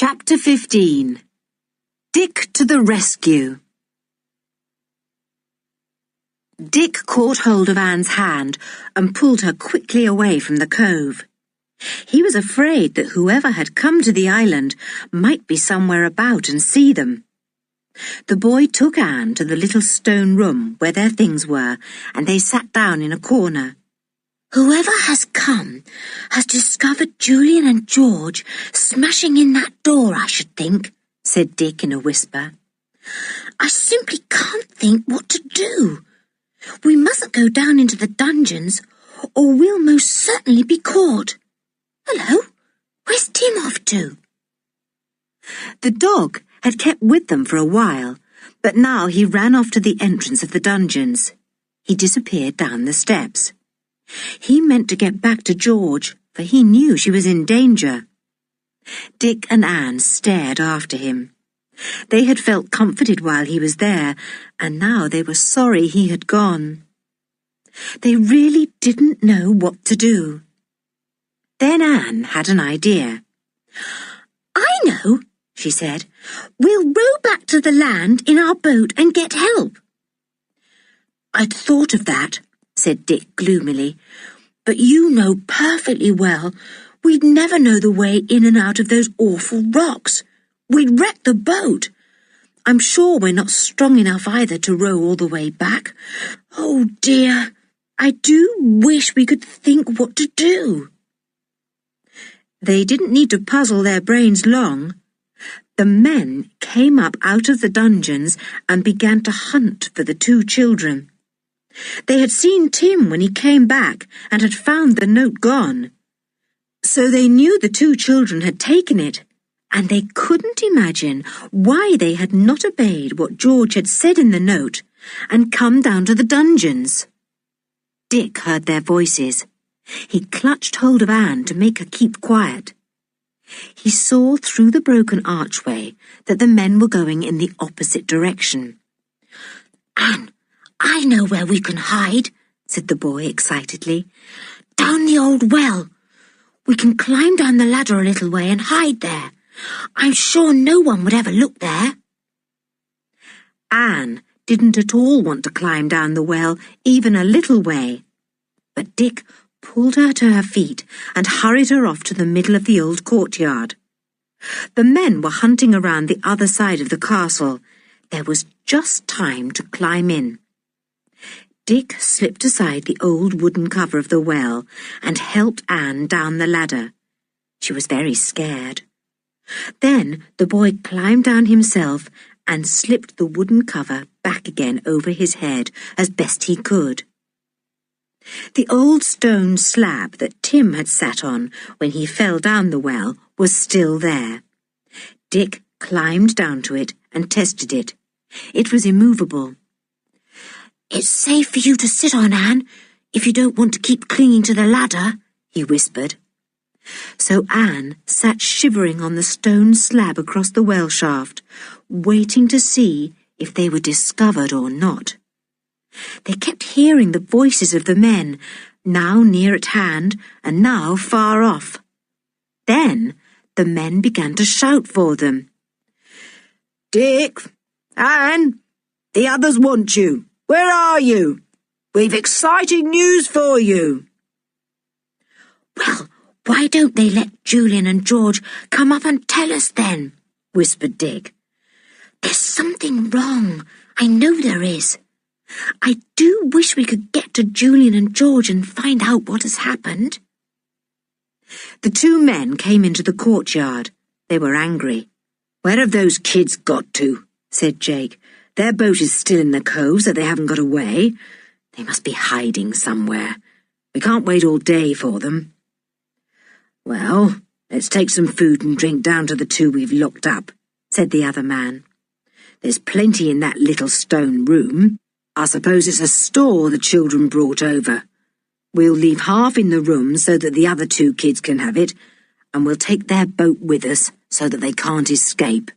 Chapter 15. Dick to the rescue. Dick caught hold of Anne's hand and pulled her quickly away from the cove. He was afraid that whoever had come to the island might be somewhere about and see them. The boy took Anne to the little stone room where their things were, and they sat down in a corner. "Whoever has come has discovered Julian and George smashing in that door, I should think," said Dick in a whisper. "I simply can't think what to do. We mustn't go down into the dungeons, or we'll most certainly be caught. Hello, where's Tim off to?" The dog had kept with them for a while, but now he ran off to the entrance of the dungeons. He disappeared down the steps. He meant to get back to George, for he knew she was in danger. Dick and Anne stared after him. They had felt comforted while he was there, and now they were sorry he had gone. They really didn't know what to do. Then Anne had an idea. "I know," she said. "We'll row back to the land in our boat and get help." "I'd thought of that," said Dick gloomily, "but you know perfectly well we'd never know the way in and out of those awful rocks. We'd wreck the boat. I'm sure we're not strong enough either to row all the way back. Oh dear, I do wish we could think what to do." They didn't need to puzzle their brains long. The men came up out of the dungeons and began to hunt for the two children. They had seen Tim when he came back and had found the note gone. So they knew the two children had taken it, and they couldn't imagine why they had not obeyed what George had said in the note and come down to the dungeons. Dick heard their voices. He clutched hold of Anne to make her keep quiet. He saw through the broken archway that the men were going in the opposite direction. "Anne, I know where we can hide," said the boy excitedly. "Down the old well. We can climb down the ladder a little way and hide there. I'm sure no one would ever look there." Anne didn't at all want to climb down the well even a little way, but Dick pulled her to her feet and hurried her off to the middle of the old courtyard. The men were hunting around the other side of the castle. There was just time to climb in. Dick slipped aside the old wooden cover of the well and helped Anne down the ladder. She was very scared. Then the boy climbed down himself and slipped the wooden cover back again over his head as best he could. The old stone slab that Tim had sat on when he fell down the well was still there. Dick climbed down to it and tested it. It was immovable. "It's safe for you to sit on, Anne, if you don't want to keep clinging to the ladder," he whispered. So Anne sat shivering on the stone slab across the well shaft, waiting to see if they were discovered or not. They kept hearing the voices of the men, now near at hand and now far off. Then the men began to shout for them. "Dick! Anne! The others want you! Where are you? We've exciting news for you!" "Well, why don't they let Julian and George come up and tell us then?" whispered Dick. "There's something wrong. I know there is. I do wish we could get to Julian and George and find out what has happened." The two men came into the courtyard. They were angry. "Where have those kids got to?" said Jake. "Their boat is still in the cove, so they haven't got away. They must be hiding somewhere. We can't wait all day for them." "Well, let's take some food and drink down to the two we've locked up," said the other man. "There's plenty in that little stone room. I suppose it's a store the children brought over. We'll leave half in the room so that the other two kids can have it, and we'll take their boat with us so that they can't escape."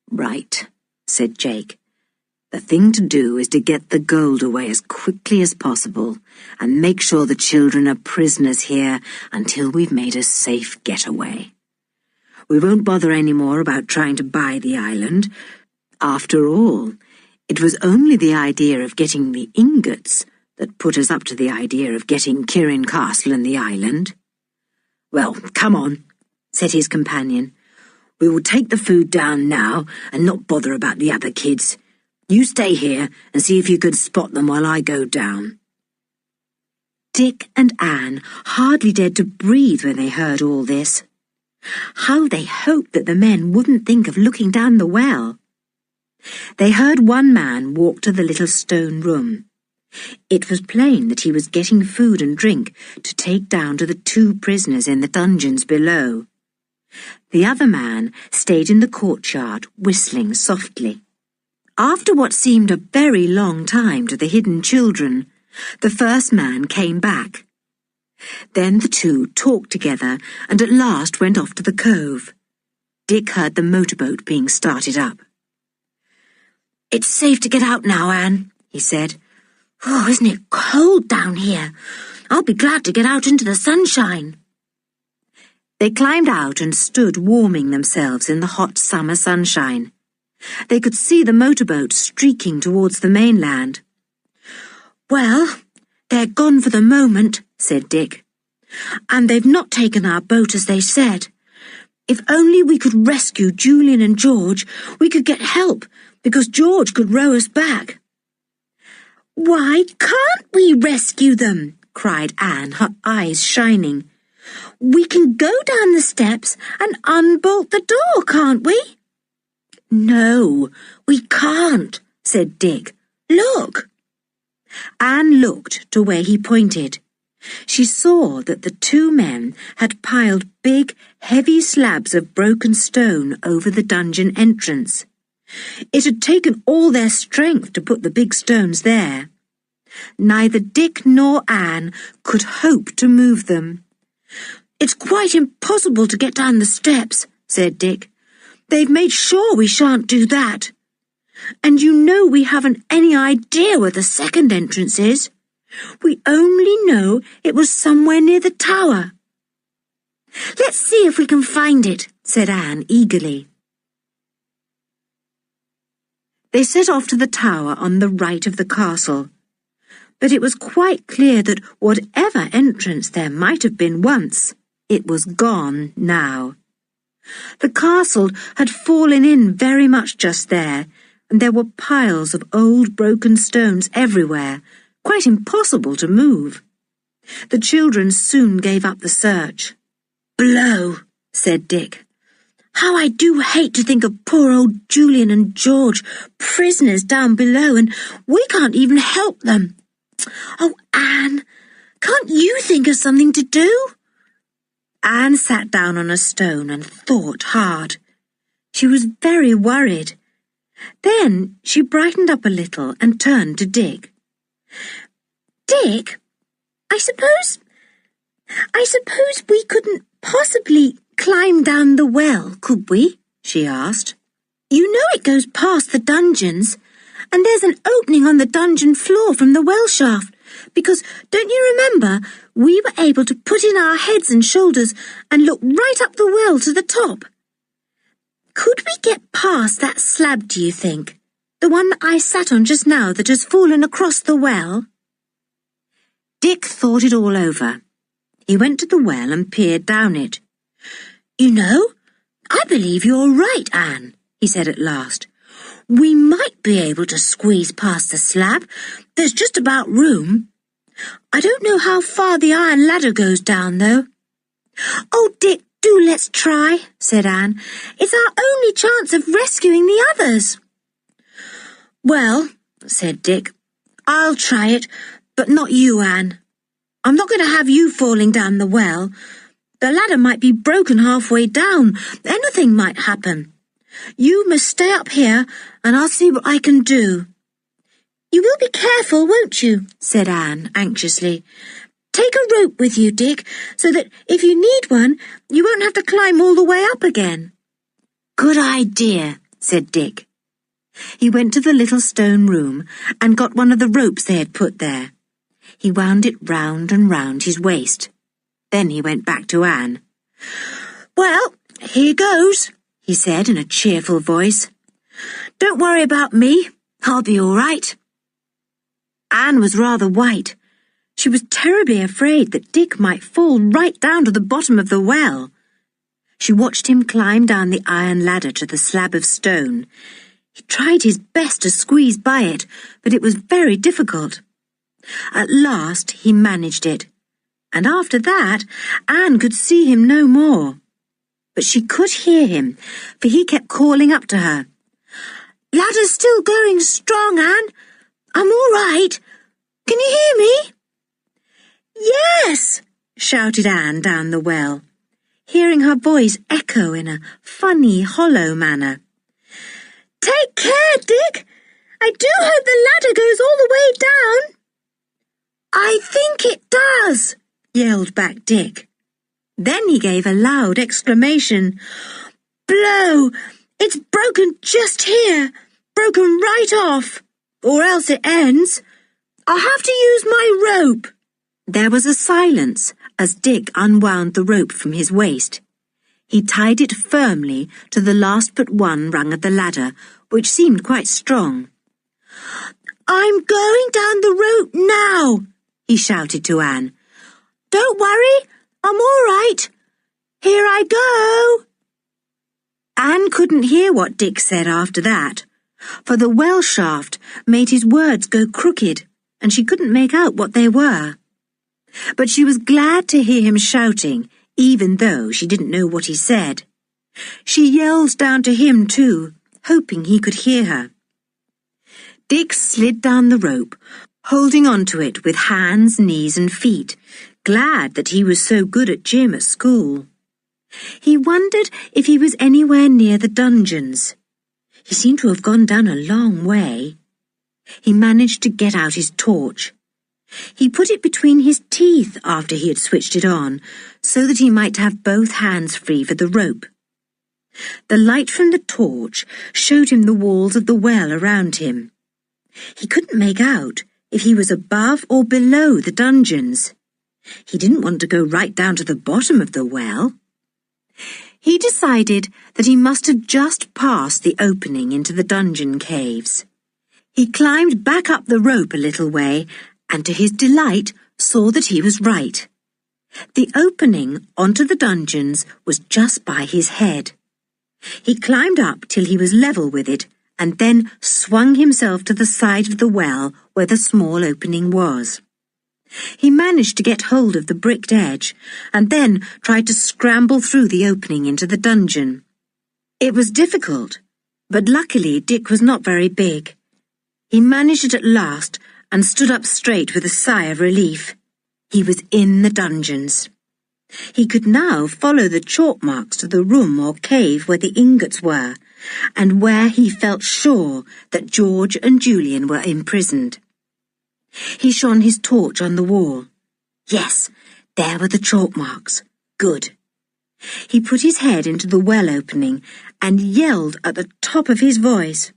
"Right," said Jake. "The thing to do is to get the gold away as quickly as possible and make sure the children are prisoners here until we've made a safe getaway. We won't bother any more about trying to buy the island. After all, it was only the idea of getting the ingots that put us up to the idea of getting Kirin Castle and the island. Well, come on, said his companion. We will take the food down now and not bother about the other kids. You stay here and see if you can spot them while I go down. Dick and Anne hardly dared to breathe when they heard all this. How they hoped that the men wouldn't think of looking down the well. They heard one man walk to the little stone room. It was plain that he was getting food and drink to take down to the 2 prisoners in the dungeons below. The other man stayed in the courtyard, whistling softly. After what seemed a very long time to the hidden children, the first man came back. Then the 2 talked together and at last went off to the cove. Dick heard the motorboat being started up. "It's safe to get out now, Anne," he said. "Oh, isn't it cold down here? I'll be glad to get out into the sunshine." They climbed out and stood warming themselves in the hot summer sunshine. They could see the motorboat streaking towards the mainland. "Well, they're gone for the moment," said Dick. "And they've not taken our boat as they said. If only we could rescue Julian and George, we could get help, because George could row us back." "Why can't we rescue them?" cried Anne, her eyes shining. "We can go down the steps and unbolt the door, can't we?" "No, we can't," said Dick. "Look." Anne looked to where he pointed. She saw that the 2 men had piled big, heavy slabs of broken stone over the dungeon entrance. It had taken all their strength to put the big stones there. Neither Dick nor Anne could hope to move them. "It's quite impossible to get down the steps," said Dick. "They've made sure we shan't do that. And you know we haven't any idea where the second entrance is. We only know it was somewhere near the tower." "Let's see if we can find it," said Anne eagerly. They set off to the tower on the right of the castle. But it was quite clear that whatever entrance there might have been once, it was gone now. The castle had fallen in very much just there, and there were piles of old broken stones everywhere, quite impossible to move. The children soon gave up the search. "Blow," said Dick. "How I do hate to think of poor old Julian and George prisoners down below, and we can't even help them. Oh, Anne, can't you think of something to do?" Anne sat down on a stone and thought hard. She was very worried. Then she brightened up a little and turned to Dick. "Dick, I suppose we couldn't possibly climb down the well, could we?" she asked. "You know it goes past the dungeons, and there's an opening on the dungeon floor from the well shaft, because, don't you remember, we were able to put in our heads and shoulders and look right up the well to the top. Could we get past that slab, do you think? The one that I sat on just now that has fallen across the well?" Dick thought it all over. He went to the well and peered down it. "You know, I believe you're right, Anne," he said at last. "We might be able to squeeze past the slab. There's just about room. I don't know how far the iron ladder goes down, though." "Oh, Dick, do let's try," said Anne. "It's our only chance of rescuing the others." "Well," said Dick, "I'll try it, but not you, Anne. I'm not going to have you falling down the well. The ladder might be broken halfway down. Anything might happen. You must stay up here, and I'll see what I can do." "You will be careful, won't you?" said Anne anxiously. "Take a rope with you, Dick, so that if you need one, you won't have to climb all the way up again." "Good idea," said Dick. He went to the little stone room and got one of the ropes they had put there. He wound it round and round his waist. Then he went back to Anne. "Well, Here goes, he said in a cheerful voice. Don't worry about me. I'll be all right. Anne was rather white. She was terribly afraid that Dick might fall right down to the bottom of the well. She watched him climb down the iron ladder to the slab of stone. He tried his best to squeeze by it, but it was very difficult. At last he managed it, and after that Anne could see him no more. But she could hear him, for he kept calling up to her. Ladder's still going strong, Anne. I'm all right. Can you hear me? Yes, shouted Anne down the well, hearing her voice echo in a funny, hollow manner. Take care, Dick. I do hope the ladder goes all the way down. I think it does, yelled back Dick. Then he gave a loud exclamation. Blow! It's broken just here, broken right off, or else it ends. I'll have to use my rope. There was a silence as Dick unwound the rope from his waist. He tied it firmly to the last but one rung of the ladder, which seemed quite strong. I'm going down the rope now, he shouted to Anne. Don't worry, I'm all right. Here I go. Anne couldn't hear what Dick said after that, for the well shaft made his words go crooked, and she couldn't make out what they were. But she was glad to hear him shouting, even though she didn't know what he said. She yelled down to him too, hoping he could hear her. Dick slid down the rope, holding on to it with hands, knees and feet, glad that he was so good at gym at school. He wondered if he was anywhere near the dungeons. He seemed to have gone down a long way. He managed to get out his torch. He put it between his teeth after he had switched it on, so that he might have both hands free for the rope. The light from the torch showed him the walls of the well around him. He couldn't make out if he was above or below the dungeons. He didn't want to go right down to the bottom of the well. He decided that he must have just passed the opening into the dungeon caves. He climbed back up the rope a little way, and to his delight saw that he was right. The opening onto the dungeons was just by his head. He climbed up till he was level with it, and then swung himself to the side of the well where the small opening was. He managed to get hold of the bricked edge, and then tried to scramble through the opening into the dungeon. It was difficult, but luckily Dick was not very big. He managed it at last, and stood up straight with a sigh of relief. He was in the dungeons. He could now follow the chalk marks to the room or cave where the ingots were, and where he felt sure that George and Julian were imprisoned. He shone his torch on the wall. Yes, there were the chalk marks. Good. He put his head into the well opening and yelled at the top of his voice.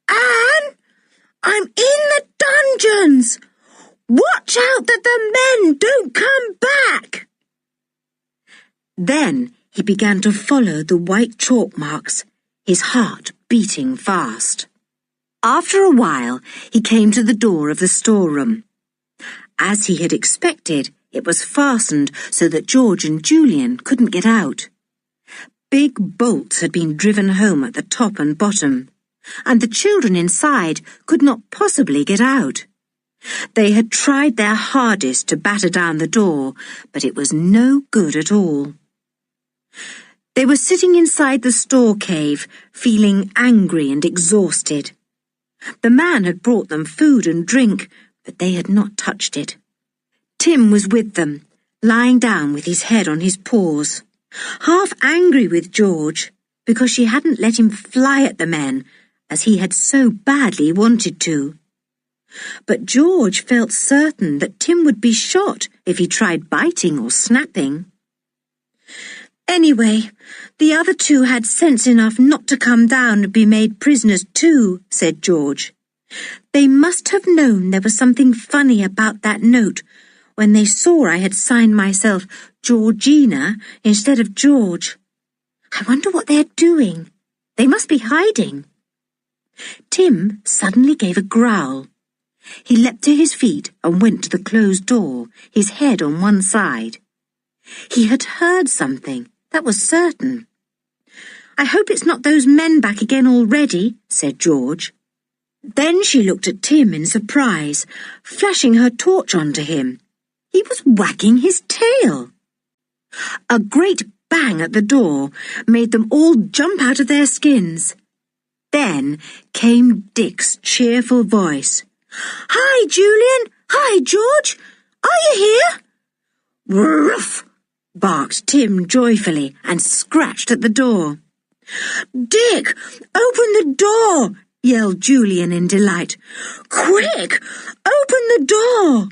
Anne! I'm in the dungeons! Watch out that the men don't come back! Then he began to follow the white chalk marks, his heart beating fast. After a while, he came to the door of the storeroom. As he had expected, it was fastened so that George and Julian couldn't get out. Big bolts had been driven home at the top and bottom, and the children inside could not possibly get out. They had tried their hardest to batter down the door, but it was no good at all. They were sitting inside the store cave, feeling angry and exhausted. The man had brought them food and drink, but they had not touched it. Tim was with them, lying down with his head on his paws, half angry with George because she hadn't let him fly at the men, as he had so badly wanted to. But George felt certain that Tim would be shot if he tried biting or snapping. Anyway, the other two had sense enough not to come down and be made prisoners too, said George. They must have known there was something funny about that note when they saw I had signed myself Georgina instead of George. I wonder what they're doing. They must be hiding. Tim suddenly gave a growl. He leapt to his feet and went to the closed door, his head on one side. He had heard something, that was certain. I hope it's not those men back again already, said George. Then she looked at Tim in surprise, flashing her torch onto him. He was wagging his tail. A great bang at the door made them all jump out of their skins. Then came Dick's cheerful voice. Hi, Julian! Hi, George! Are you here? Ruff! Barked Tim joyfully and scratched at the door. Dick, open the door! Yelled Julian in delight. Quick! Open the door!